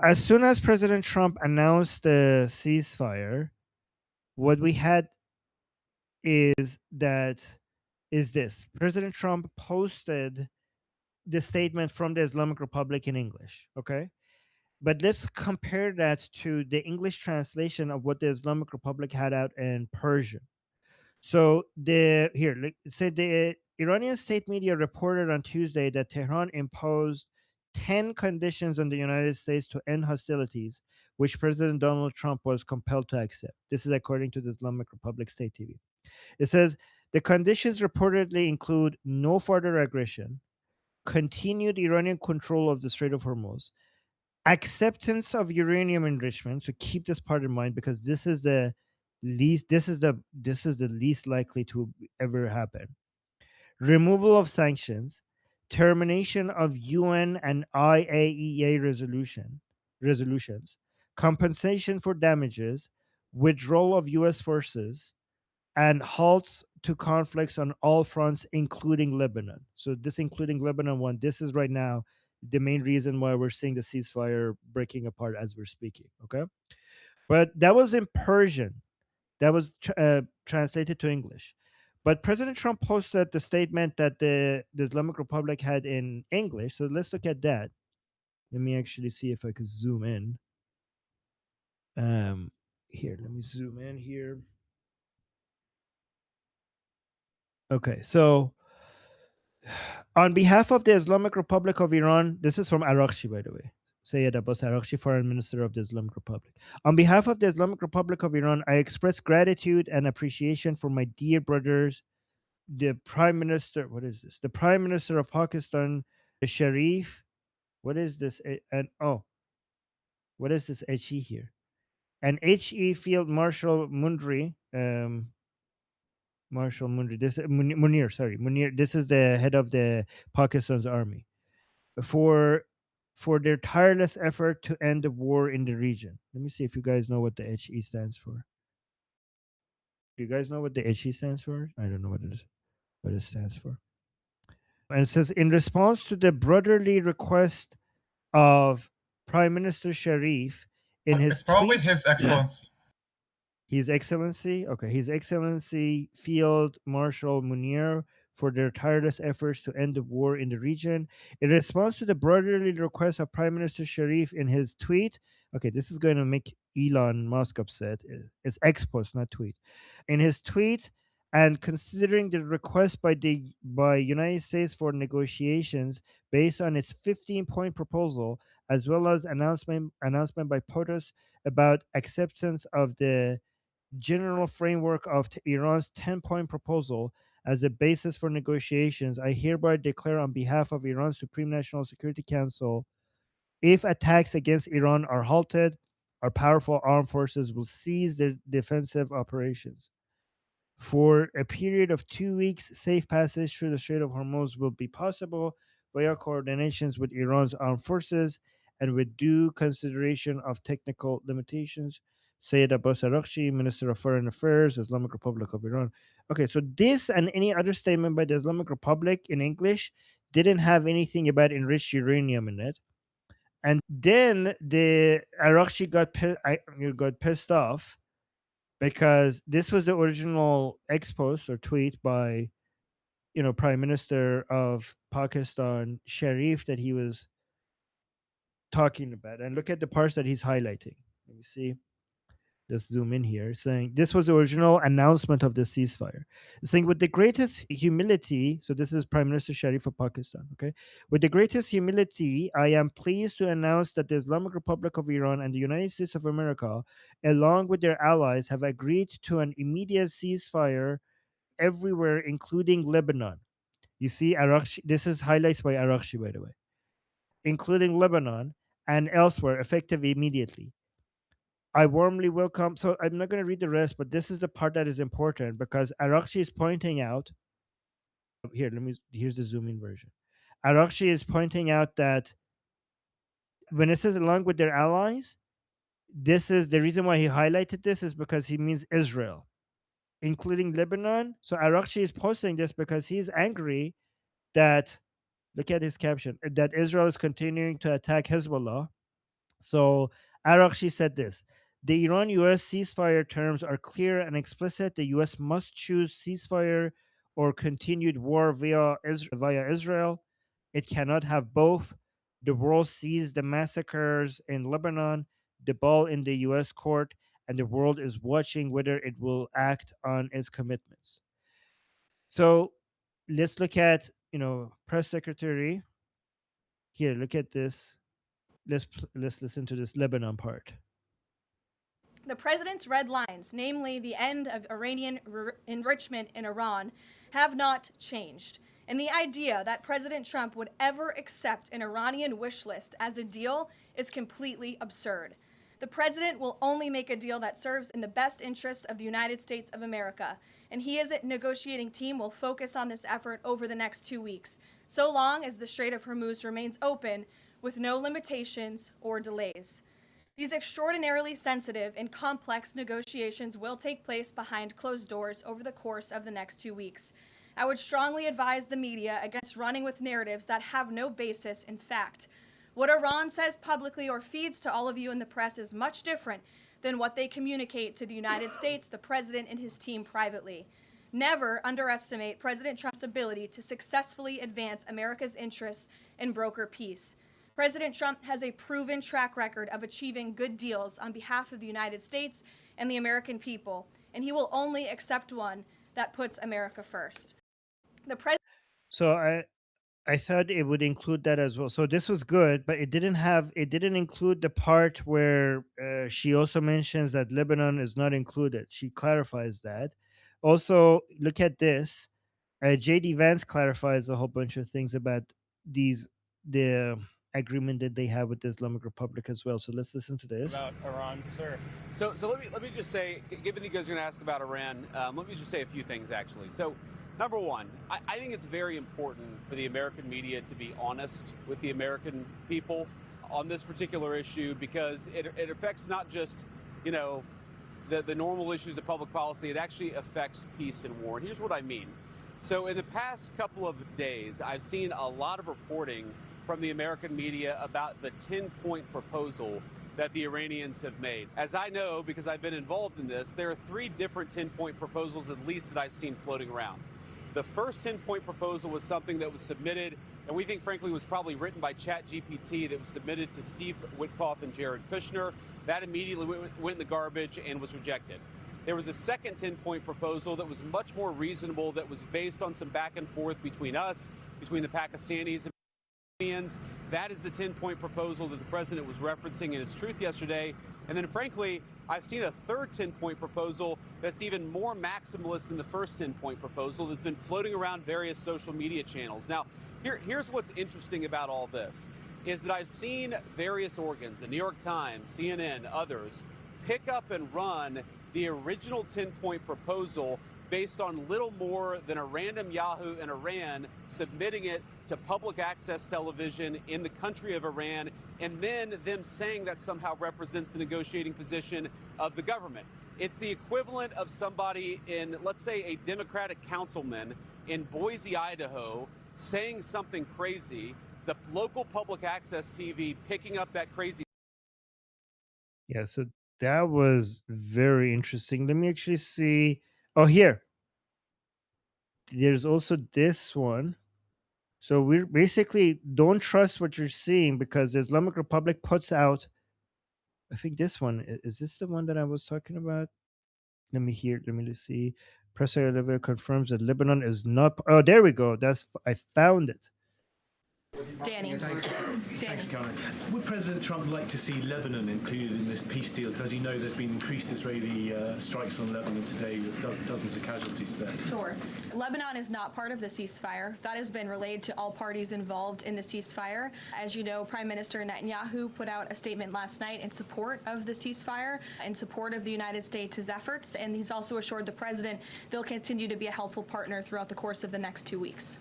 As soon as President Trump announced the ceasefire, what we had is that is this: President Trump posted the statement from the Islamic Republic in English. Okay, but let's compare that to the English translation of what the Islamic Republic had out in Persian. So the here like, said the Iranian state media reported on Tuesday that Tehran imposed 10 conditions on the United States to end hostilities, which President Donald Trump was compelled to accept. This is according to the Islamic Republic State TV. It says the conditions reportedly include no further aggression, continued Iranian control of the Strait of Hormuz, acceptance of uranium enrichment. So keep this part in mind because this is the least likely to ever happen. Removal of sanctions, termination of UN and IAEA resolutions, compensation for damages, withdrawal of US forces, and halts to conflicts on all fronts, including Lebanon. So this including Lebanon one, this is right now the main reason why we're seeing the ceasefire breaking apart as we're speaking. Okay, but that was in Persian. That was translated to English. But President Trump posted the statement that the Islamic Republic had in English. So let's look at that. Let me actually see if I could zoom in. Here, let me zoom in here. Okay, so on behalf of the Islamic Republic of Iran, this is from Arakshi, by the way. Sayyid Abbas Arakshi, Foreign Minister of the Islamic Republic. On behalf of the Islamic Republic of Iran, I express gratitude and appreciation for my dear brothers, the Prime Minister. What is this? The Prime Minister of Pakistan, the Sharif. What is this? And oh, what is this HE here? And HE Field Marshal Mundri. Marshal Mundri. This Munir. Sorry, Munir. This is the head of the Pakistan's army. For their tireless effort to end the war in the region. Let me see if you guys know what the HE stands for. Do you guys know what the HE stands for? I don't know what it stands for. And it says in response to the brotherly request of Prime Minister Sharif in his It's probably tweet. His Excellency. His Excellency, okay, His Excellency Field Marshal Munir for their tireless efforts to end the war in the region. In response to the brotherly request of Prime Minister Sharif in his tweet, okay, this is going to make Elon Musk upset. It's X post, not tweet. In his tweet, and considering the request by United States for negotiations based on its 15-point proposal, as well as announcement by POTUS about acceptance of the general framework of Iran's 10-point proposal as a basis for negotiations, I hereby declare on behalf of Iran's Supreme National Security Council, if attacks against Iran are halted, our powerful armed forces will cease their defensive operations. For a period of 2 weeks, safe passage through the Strait of Hormuz will be possible via coordinations with Iran's armed forces and with due consideration of technical limitations. Sayyid Abbas Araghchi, Minister of Foreign Affairs, Islamic Republic of Iran. Okay, so this and any other statement by the Islamic Republic in English didn't have anything about enriched uranium in it. And then the Araghchi got pissed off because this was the original ex post or tweet by Prime Minister of Pakistan Sharif that he was talking about. And look at the parts that he's highlighting. Let me see. Just zoom in here, saying this was the original announcement of the ceasefire. Saying with the greatest humility, so this is Prime Minister Sharif of Pakistan, okay? With the greatest humility, I am pleased to announce that the Islamic Republic of Iran and the United States of America, along with their allies, have agreed to an immediate ceasefire everywhere, including Lebanon. You see, Arakshi, this is highlights by Arakshi, by the way, including Lebanon and elsewhere, effective immediately. I warmly welcome. So I'm not going to read the rest, but this is the part that is important because Arakshi is pointing out. Here, here's the zoom in version. Arakshi is pointing out that when it says along with their allies, this is the reason why he highlighted this is because he means Israel, including Lebanon. So Arakshi is posting this because he's angry that, look at his caption, that Israel is continuing to attack Hezbollah So Arakshi said this: the Iran-U.S. ceasefire terms are clear and explicit. The U.S. must choose ceasefire or continued war via Israel. It cannot have both. The world sees the massacres in Lebanon, the ball in the U.S. court, and the world is watching whether it will act on its commitments. So let's look at, press secretary. Here, look at this. Let's listen to this Lebanon part. The president's red lines, namely the end of Iranian enrichment in Iran, have not changed. And the idea that President Trump would ever accept an Iranian wish list as a deal is completely absurd. The president will only make a deal that serves in the best interests of the United States of America, and he as a negotiating team will focus on this effort over the next 2 weeks, so long as the Strait of Hormuz remains open with no limitations or delays. These extraordinarily sensitive and complex negotiations will take place behind closed doors over the course of the next 2 weeks. I would strongly advise the media against running with narratives that have no basis in fact. What Iran says publicly or feeds to all of you in the press is much different than what they communicate to the United States, the president, and his team privately. Never underestimate President Trump's ability to successfully advance America's interests and broker peace. President Trump has a proven track record of achieving good deals on behalf of the United States and the American people, and he will only accept one that puts America first. So I thought it would include that as well. So this was good, but it didn't include the part where she also mentions that Lebanon is not included. She clarifies that. Also, look at this. JD Vance clarifies a whole bunch of things about the agreement that they have with the Islamic Republic as well. So let's listen to this. About Iran, sir. So let me just say, given that you guys are going to ask about Iran, let me just say a few things actually. So, number one, I think it's very important for the American media to be honest with the American people on this particular issue, because it affects not just, the normal issues of public policy. It actually affects peace and war. And here's what I mean. So in the past couple of days, I've seen a lot of reporting from the American media about the 10-point proposal that the Iranians have made. As I know, because I've been involved in this, there are 3 different 10-point proposals at least that I've seen floating around. The first 10-point proposal was something that was submitted, and we think, frankly, was probably written by ChatGPT, that was submitted to Steve Witkoff and Jared Kushner. That immediately went in the garbage and was rejected. There was a second 10-point proposal that was much more reasonable, that was based on some back and forth between us, between the Pakistanis and Iranians. That is the 10-point proposal that the president was referencing in his truth yesterday. And then, frankly, I've seen a third 10-point proposal that's even more maximalist than the first 10-point proposal that's been floating around various social media channels. Now, here's what's interesting about all this, is that I've seen various organs, the New York Times, CNN, others, pick up and run the original 10-point proposal based on little more than a random Yahoo in Iran submitting it to public access television in the country of Iran, and then them saying that somehow represents the negotiating position of the government. It's the equivalent of somebody in, let's say, a Democratic councilman in Boise, Idaho, saying something crazy, the local public access TV picking up that crazy. Yeah, so that was very interesting. Let me actually see. Oh, here. There's also this one. So we basically don't trust what you're seeing, because the Islamic Republic puts out, I think this one is this the one that I was talking about? Let me just see. Press level confirms that Lebanon is not. Oh, there we go. I found it. Danny. Thanks, Karen. Would President Trump like to see Lebanon included in this peace deal? Because as you know, there have been increased Israeli strikes on Lebanon today with dozens of casualties there. Sure. Lebanon is not part of the ceasefire. That has been relayed to all parties involved in the ceasefire. As you know, Prime Minister Netanyahu put out a statement last night in support of the ceasefire, in support of the United States' efforts, and he's also assured the president they'll continue to be a helpful partner throughout the course of the next 2 weeks.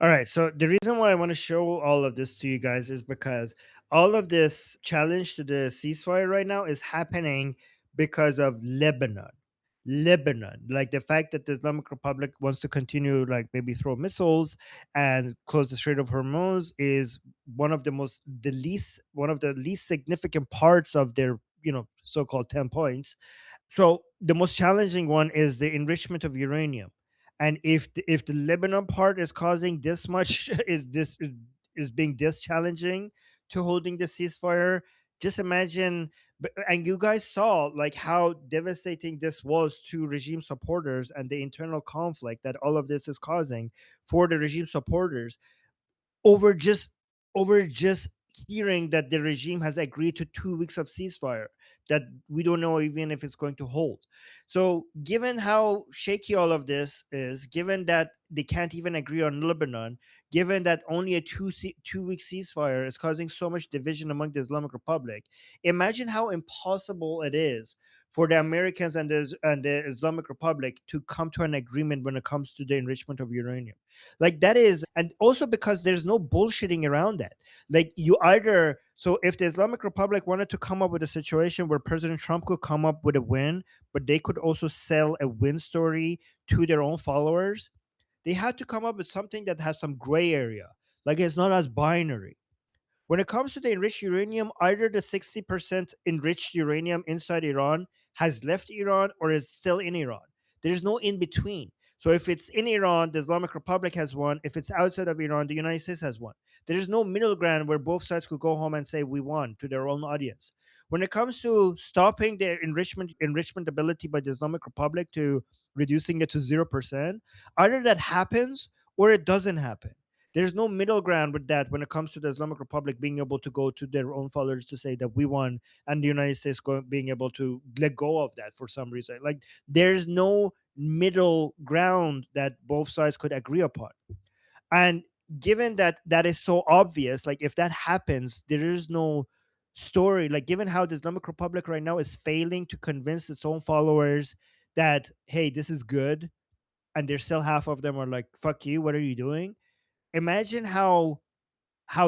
All right. So the reason why I want to show all of this to you guys is because all of this challenge to the ceasefire right now is happening because of Lebanon. Lebanon. Like the fact that the Islamic Republic wants to continue, like maybe throw missiles and close the Strait of Hormuz, is one of the least significant parts of their, so-called 10 points. So the most challenging one is the enrichment of uranium. And if the Lebanon part is causing this much is being this challenging to holding the ceasefire, just imagine. And you guys saw like how devastating this was to regime supporters and the internal conflict that all of this is causing for the regime supporters over just over just hearing that the regime has agreed to 2 weeks of ceasefire that we don't know even if it's going to hold. So given how shaky all of this is, given that they can't even agree on Lebanon, given that only a 2 week ceasefire is causing so much division among the Islamic Republic, imagine how impossible it is for the Americans and the Islamic Republic to come to an agreement when it comes to the enrichment of uranium. Like that is, and also because there's no bullshitting around that. Like you either, so if the Islamic Republic wanted to come up with a situation where President Trump could come up with a win, but they could also sell a win story to their own followers, they had to come up with something that has some gray area. Like it's not as binary. When it comes to the enriched uranium, either the 60% enriched uranium inside Iran has left Iran or is still in Iran. There's no in between. So if it's in Iran, the Islamic Republic has won. If it's outside of Iran, the United States has won. There is no middle ground where both sides could go home and say we won to their own audience. When it comes to stopping their enrichment ability by the Islamic Republic to reducing it to 0%, either that happens or it doesn't happen. There's no middle ground with that when it comes to the Islamic Republic being able to go to their own followers to say that we won, and the United States being able to let go of that for some reason. Like there's no middle ground that both sides could agree upon. And given that that is so obvious, like if that happens, there is no story. Like given how the Islamic Republic right now is failing to convince its own followers that hey, this is good, and there's still half of them are like fuck you, what are you doing? Imagine how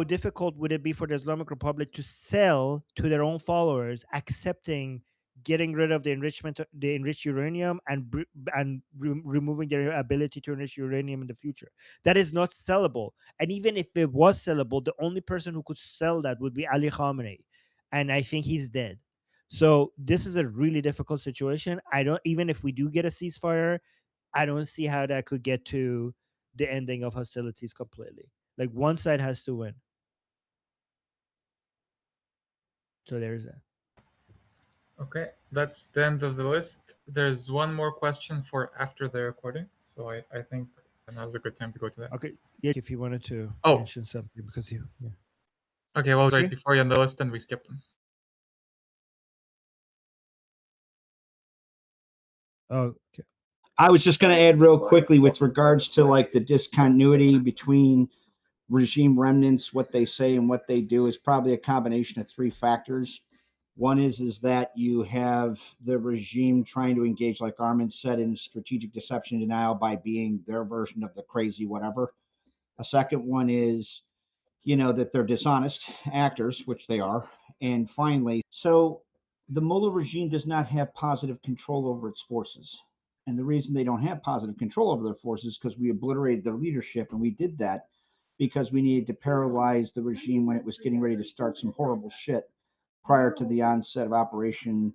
difficult would it be for the Islamic Republic to sell to their own followers, accepting getting rid of the enriched uranium, and removing their ability to enrich uranium in the future. That is not sellable. And even if it was sellable, the only person who could sell that would be Ali Khamenei, and I think he's dead. So this is a really difficult situation. I don't even if we do get a ceasefire, I don't see how that could get to the ending of hostilities completely. Like one side has to win. So there's that. Okay, that's the end of the list. There's one more question for after the recording, so I think now's a good time to go to that. Okay. Yeah, if you wanted to Oh. mention something because you yeah. Okay, well, it was right Okay. before you on the list and we skipped them. Oh, okay. I was just going to add real quickly with regards to like the discontinuity between regime remnants, what they say and what they do is probably a combination of three factors. One is that you have the regime trying to engage, like Armin said, in strategic deception and denial by being their version of the crazy whatever. A second one is, that they're dishonest actors, which they are. And finally, so the Mullah regime does not have positive control over its forces. And the reason they don't have positive control over their forces is because we obliterated their leadership, and we did that because we needed to paralyze the regime when it was getting ready to start some horrible shit prior to the onset of operation,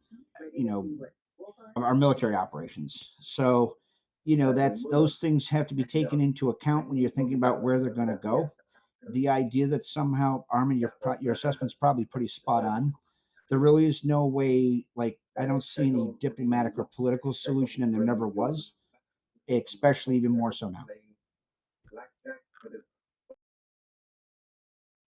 our military operations. So, that's those things have to be taken into account when you're thinking about where they're going to go. The idea that somehow, Armin, your assessment's probably pretty spot on. There really is no way, like, I don't see any diplomatic or political solution, and there never was, especially even more so now.